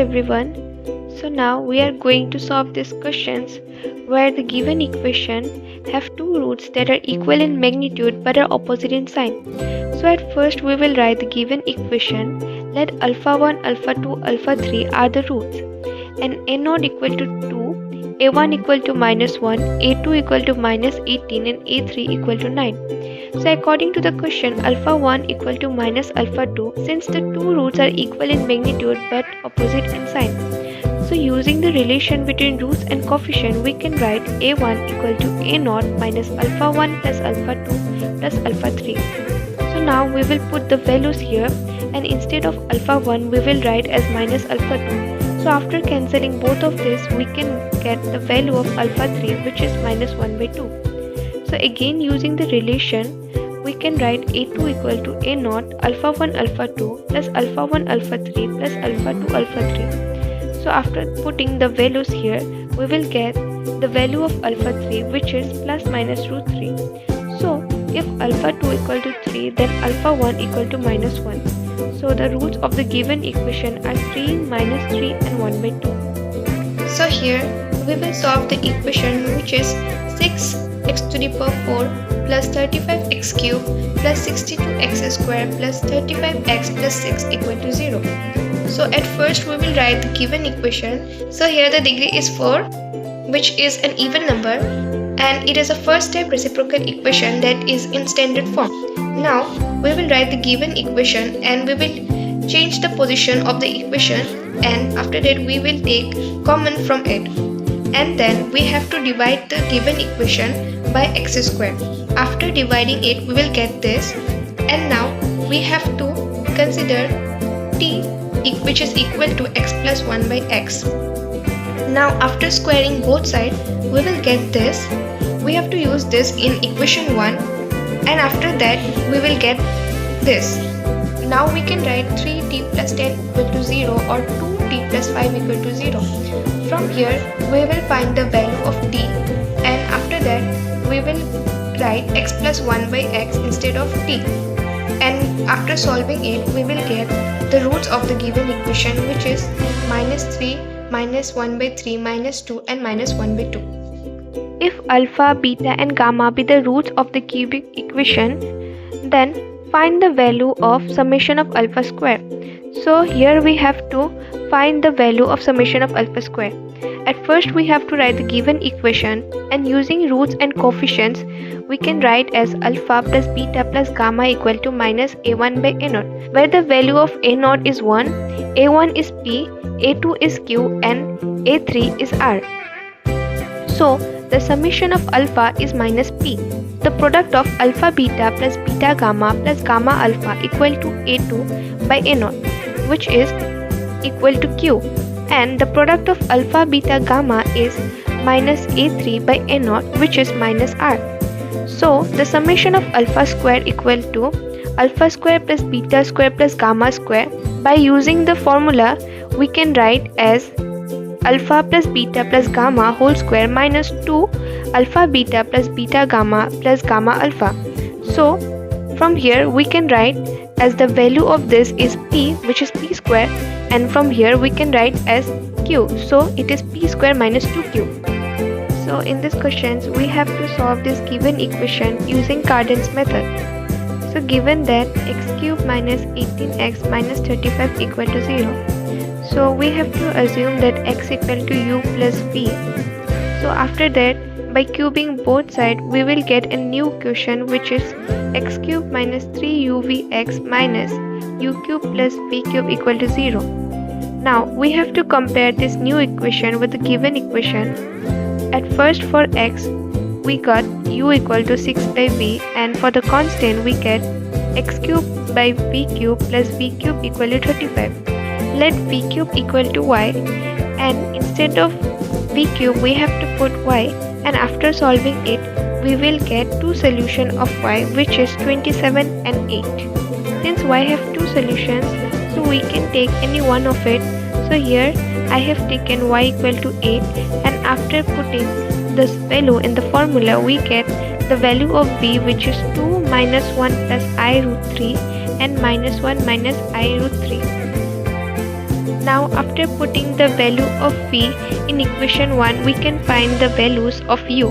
everyone. So now we are going to solve these questions where the given equation have two roots that are equal in magnitude but are opposite in sign. So at first we will write the given equation. Let alpha 1, alpha 2, alpha 3 are the roots and a0 equal to 2, a1 equal to minus 1, a2 equal to minus 18 and a3 equal to 9. So according to the question, alpha 1 equal to minus alpha 2, since the two roots are equal in magnitude but opposite in sign. So using the relation between roots and coefficient, we can write a1 equal to a0 minus alpha 1 plus alpha 2 plus alpha 3. So now we will put the values here, and instead of alpha 1 we will write as minus alpha 2. So after cancelling both of this, we can get the value of alpha 3, which is minus 1 by 2. So again using the relation, we can write a2 equal to a0 alpha 1 alpha 2 plus alpha 1 alpha 3 plus alpha 2 alpha 3. So after putting the values here, we will get the value of alpha 3, which is plus minus root 3. So if alpha 2 equal to 3, then alpha 1 equal to minus 1. So the roots of the given equation are 3, minus 3 and 1 by 2. So here we will solve the equation, which is 6x to the power 4 plus 35x cube plus 62x square plus 35x plus 6 equal to 0. So at first we will write the given equation. So here the degree is 4, which is an even number, and it is a first type reciprocal equation that is in standard form. Now we will write the given equation and we will change the position of the equation, and after that we will take common from it, and then we have to divide the given equation by x square. After dividing it, we will get this, and now we have to consider t, which is equal to x plus 1 by x. Now after squaring both sides, we will get this. We have to use this in equation 1, and after that we will get this. Now we can write 3t plus 10 equal to 0 or 2t plus 5 equal to 0. From here we will find the value of t, and after that we will write x plus 1 by x instead of t. And after solving it, we will get the roots of the given equation, which is minus 3, minus 1 by 3, minus 2 and minus 1 by 2. If alpha, beta and gamma be the roots of the cubic equation, then find the value of summation of alpha square. So here we have to find the value of summation of alpha square. At first we have to write the given equation, and using roots and coefficients, we can write as alpha plus beta plus gamma equal to minus a1 by a0, where the value of a0 is 1, a1 is p, a2 is q and a3 is r. So the summation of alpha is minus p. The product of alpha beta plus beta gamma plus gamma alpha equal to a2 by a0, which is equal to q, and the product of alpha beta gamma is minus a3 by a0, which is minus r. So the summation of alpha square equal to alpha square plus beta square plus gamma square. By using the formula, we can write as alpha plus beta plus gamma whole square minus 2 alpha beta plus beta gamma plus gamma alpha. So from here we can write as the value of this is p, which is p square, and from here we can write as q, so it is p square minus 2q. So in this questions we have to solve this given equation using Cardan's method. So given that x cube minus 18x minus 35 equal to 0, so we have to assume that x equal to u plus v. So after that, by cubing both sides, we will get a new equation, which is x cube minus 3uvx minus u cube plus v cube equal to 0. Now we have to compare this new equation with the given equation. At first for x, we got u equal to 6 by v, and for the constant we get x cube by v cube plus v cube equal to 35. Let v cube equal to y, and instead of v cube we have to put y, and after solving it we will get two solutions of y, which is 27 and 8. Since y have two solutions, so we can take any one of it. So here I have taken y equal to 8, and after putting this value in the formula, we get the value of v, which is 2 minus 1 plus I root 3 and minus 1 minus I root 3. Now after putting the value of v in equation 1, we can find the values of u,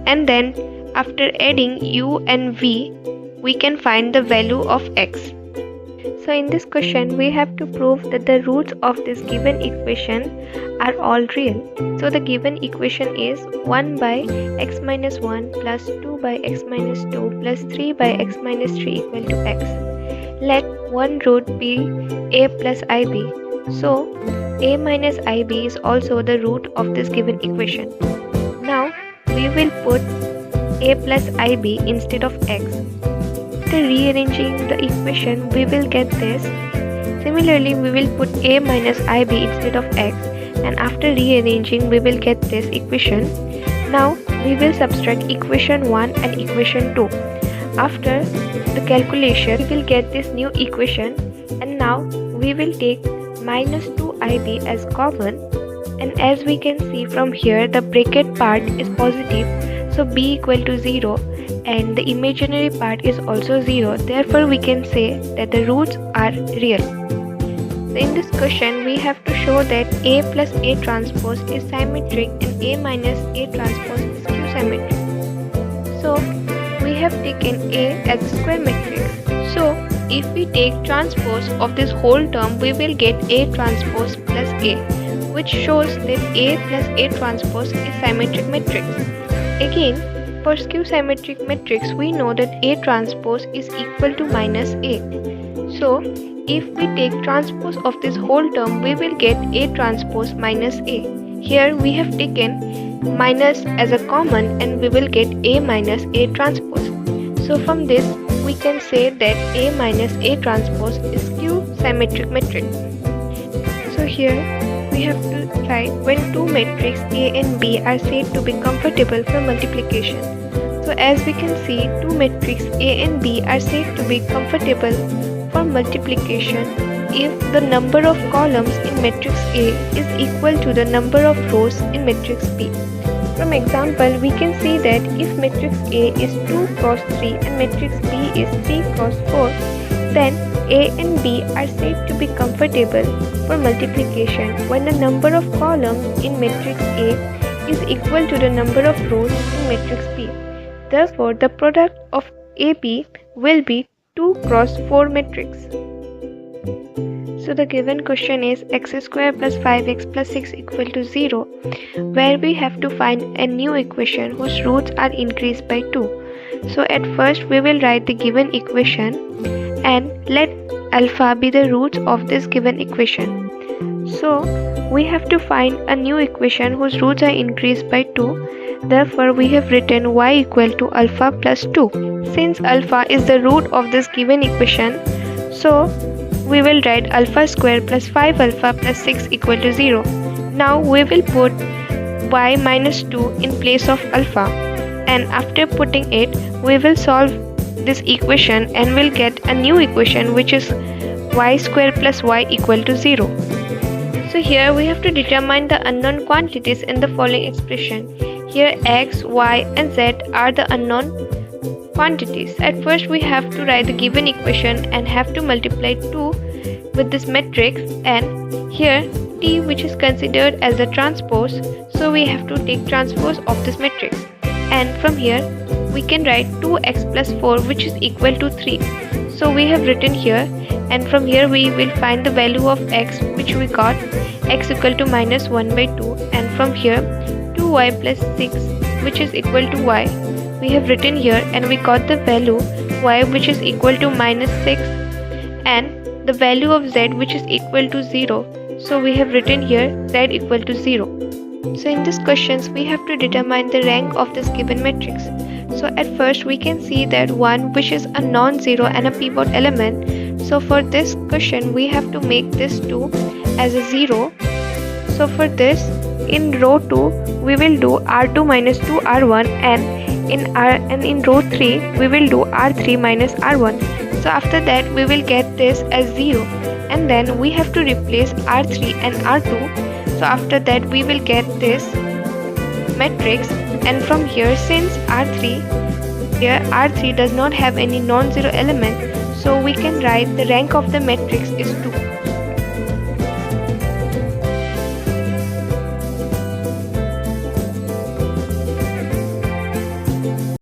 and then after adding u and v, we can find the value of x. So in this question, we have to prove that the roots of this given equation are all real. So the given equation is 1 by x minus 1 plus 2 by x minus 2 plus 3 by x minus 3 equal to x. Let one root be a plus ib. So a minus ib is also the root of this given equation. Now we will put a plus ib instead of x. After rearranging the equation, we will get this. Similarly, we will put a minus ib instead of x, and after rearranging, we will get this equation. Now we will subtract equation 1 and equation 2. After the calculation, we will get this new equation, and now we will take minus 2ib as common, and as we can see from here, the bracket part is positive, so b equal to 0, and the imaginary part is also 0. Therefore, we can say that the roots are real. So in this question, we have to show that a plus a transpose is symmetric and a minus a transpose is skew-symmetric. So we have taken a as a square matrix. So if we take transpose of this whole term, we will get a transpose plus a, which shows that a plus a transpose is symmetric matrix. Again, for skew-symmetric matrix, we know that A transpose is equal to minus A. So, if we take transpose of this whole term, we will get A transpose minus A. Here we have taken minus as a common, and we will get A minus A transpose. So from this, we can say that A minus A transpose is skew-symmetric matrix. So here we have to write when two matrices A and B are said to be comfortable for multiplication. So as we can see, two matrices A and B are said to be comfortable for multiplication if the number of columns in matrix A is equal to the number of rows in matrix B. From example, we can see that if matrix A is 2 cross 3 and matrix B is 3 cross 4, then A and B are said to be comfortable for multiplication when the number of columns in matrix A is equal to the number of rows in matrix B. Therefore, the product of AB will be 2 cross 4 matrix. So the given question is x square plus 5x plus 6 equal to 0, where we have to find a new equation whose roots are increased by 2. So at first we will write the given equation and let alpha be the roots of this given equation. So we have to find a new equation whose roots are increased by 2. Therefore, we have written y equal to alpha plus 2. Since alpha is the root of this given equation, so we will write alpha square plus 5 alpha plus 6 equal to 0. Now we will put y minus 2 in place of alpha, and after putting it, we will solve this equation and will get a new equation which is y square plus y equal to 0. So here we have to determine the unknown quantities in the following expression. Here x, y and z are the unknown quantities. At first we have to write the given equation and have to multiply 2 with this matrix, and here t, which is considered as a transpose, so we have to take transpose of this matrix, and from here we can write 2x plus 4 which is equal to 3. So we have written here, and from here we will find the value of x, which we got x equal to minus 1 by 2, and from here 2y plus 6 which is equal to y we have written here, and we got the value y which is equal to minus 6 and the value of z which is equal to 0. So we have written here z equal to 0. So in these questions we have to determine the rank of this given matrix. So at first we can see that 1 which is a non-zero and a pivot element. So for this question we have to make this 2 as a 0. So for this, in row 2 we will do r2 minus 2 r1, and in row 3 we will do r3 minus r1. So after that we will get this as 0, and then we have to replace r3 and r2. So after that we will get this matrix, and from here, since r3 does not have any non-zero element, so we can write the rank of the matrix is 2.